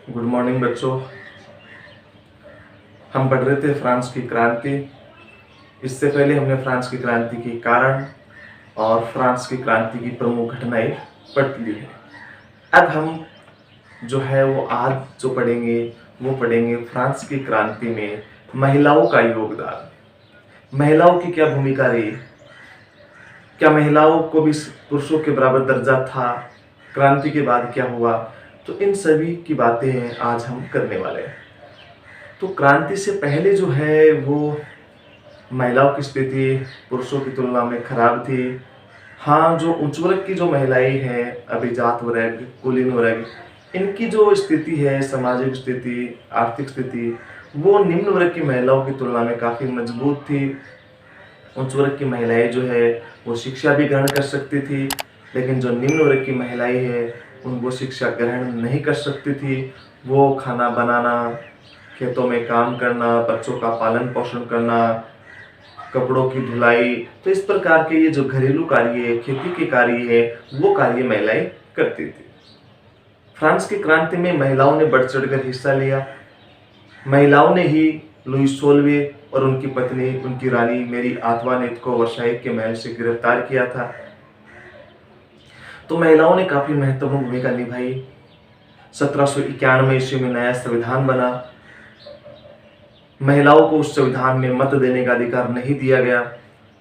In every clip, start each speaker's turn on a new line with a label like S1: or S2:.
S1: Good morning बच्चों। हम पढ़ रहे थे फ्रांस की क्रांति। इससे पहले हमने फ्रांस की क्रांति के कारण और फ्रांस की क्रांति की प्रमुख घटनाएं पढ़ ली है। अब हम जो है वो आज जो पढ़ेंगे फ्रांस की क्रांति में महिलाओं का योगदान। महिलाओं की क्या भूमिका रही, क्या महिलाओं को भी पुरुषों के बराबर दर्जा था, क्रांति के बाद क्या हुआ, तो इन सभी की बातें आज हम करने वाले हैं। तो क्रांति से पहले जो है वो महिलाओं की स्थिति पुरुषों की तुलना में खराब थी। हाँ, जो उच्च वर्ग की जो महिलाएं हैं, अभिजात वर्ग, कुलीन वर्ग, इनकी जो स्थिति है, सामाजिक स्थिति, आर्थिक स्थिति, वो निम्न वर्ग की महिलाओं की तुलना में काफ़ी मजबूत थी। उच्च वर्ग की महिलाएं जो है वो शिक्षा भी ग्रहण कर सकती थी, लेकिन जो निम्न वर्ग की महिलाएं हैं उनको शिक्षा ग्रहण नहीं कर सकती थी। वो खाना बनाना, खेतों में काम करना, बच्चों का पालन पोषण करना, कपड़ों की धुलाई, तो इस प्रकार के ये जो घरेलू कार्य है, खेती के कार्य है, वो कार्य महिलाएं करती थी। फ्रांस की क्रांति में महिलाओं ने बढ़ चढ़कर हिस्सा लिया। महिलाओं ने ही लुई 16वें और उनकी पत्नी, उनकी रानी मेरी आंतवानेत को वर्साई के महल से गिरफ्तार किया था। तो महिलाओं ने काफी महत्वपूर्ण भूमिका निभाई। 1791 ईस्वी में नया संविधान बना। महिलाओं को उस संविधान में मत देने का अधिकार नहीं दिया गया।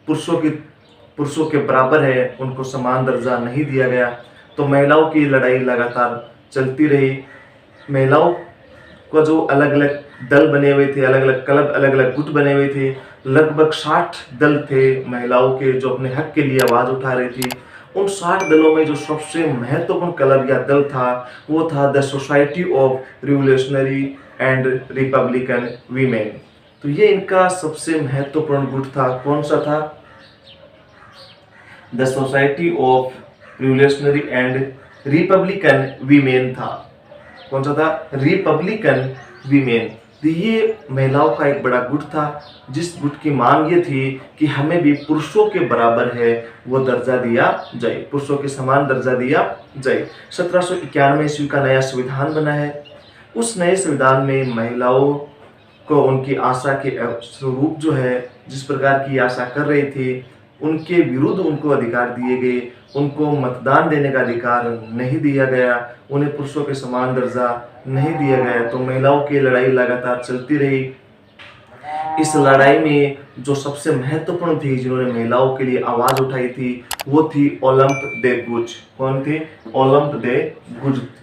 S1: पुरुषों के बराबर है, उनको समान दर्जा नहीं दिया गया। तो महिलाओं की लड़ाई लगातार चलती रही। महिलाओं को जो अलग अलग दल बने हुए थे, अलग अलग क्लब, अलग अलग गुट बने हुए थे, लगभग 60 दल थे महिलाओं के जो अपने हक के लिए आवाज उठा रही थी। उन 60 दलों में जो सबसे महत्वपूर्ण क्लब या दल था वो था the society of revolutionary and Republican women. तो ये इनका सबसे महत्वपूर्ण गुट था। कौन सा था? The society of revolutionary and Republican women था। कौन सा था? Republican women. तो ये महिलाओं का एक बड़ा गुट था, जिस गुट की मांग ये थी कि हमें भी पुरुषों के बराबर है वो दर्जा दिया जाए, पुरुषों के समान दर्जा दिया जाए। 1791 ईस्वी का नया संविधान बना है। उस नए संविधान में महिलाओं को उनकी आशा के स्वरूप जो है, जिस प्रकार की आशा कर रही थी, उनके विरुद्ध उनको अधिकार दिए गए। उनको मतदान देने का अधिकार नहीं दिया गया, उन्हें पुरुषों के समान दर्जा नहीं दिया गया। तो महिलाओं की लड़ाई लगातार चलती रही। इस लड़ाई में जो सबसे महत्वपूर्ण थी, जिन्होंने महिलाओं के लिए आवाज उठाई थी, वो थी ओलंप दे गुज। कौन थी? ओलंप दे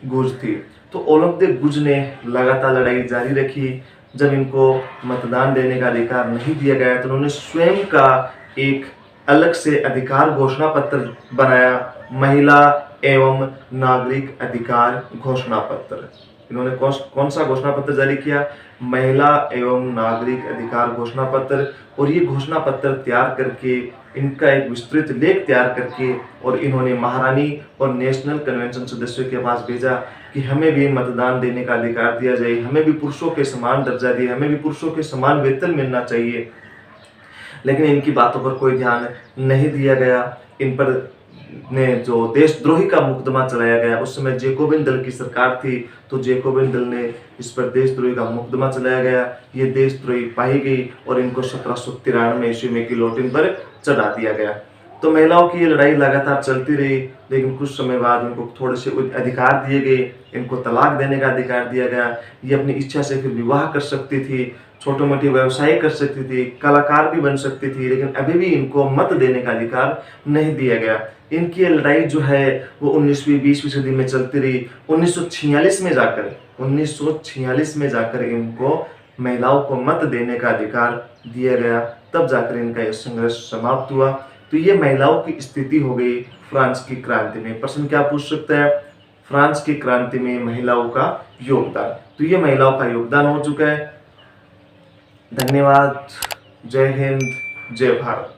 S1: गुज थी। तो ओलंप दे गुज ने लगातार लड़ाई जारी रखी। जब इनको मतदान देने का अधिकार नहीं दिया गया तो उन्होंने स्वयं का एक अलग से अधिकार घोषणा पत्र बनाया, महिला एवं नागरिक अधिकार घोषणा पत्र। इन्होंने कौन सा घोषणा पत्र जारी किया? महिला एवं नागरिक अधिकार घोषणा पत्र। और ये घोषणा पत्र तैयार करके, इनका एक विस्तृत लेख तैयार करके, और इन्होंने महारानी और नेशनल कन्वेंशन सदस्यों के पास भेजा कि हमें भी मतदान देने का अधिकार दिया जाए, हमें भी पुरुषों के समान दर्जा दिए, हमें भी पुरुषों के समान वेतन मिलना चाहिए। लेकिन इनकी बातों पर कोई ध्यान नहीं दिया गया। इन पर ने जो देशद्रोही का मुकदमा चलाया गया। उस समय जैकोबिन दल की सरकार थी, तो जैकोबिन दल ने इस पर देशद्रोही का मुकदमा चलाया गया। ये देशद्रोही पाई गई और इनको 1793 ईस्वी में गिलोटिन पर चढ़ा दिया गया। तो महिलाओं की ये लड़ाई लगातार चलती रही, लेकिन कुछ समय बाद इनको थोड़े से अधिकार दिए गए। इनको तलाक देने का अधिकार दिया गया। ये अपनी इच्छा से फिर विवाह कर सकती थी, छोटे मोटे व्यवसाय कर सकती थी, कलाकार भी बन सकती थी, लेकिन अभी भी इनको मत देने का अधिकार नहीं दिया गया। इनकी लड़ाई जो है वो 19वीं 20वीं सदी में चलती रही। 1946 में जाकर इनको महिलाओं को मत देने का अधिकार दिया गया। तब जाकर इनका यह संघर्ष समाप्त हुआ। तो ये महिलाओं की स्थिति हो गई फ्रांस की क्रांति में। प्रश्न क्या पूछ सकता है? फ्रांस की क्रांति में महिलाओं का योगदान। तो ये महिलाओं का योगदान हो चुका है। धन्यवाद। जय हिंद, जय भारत।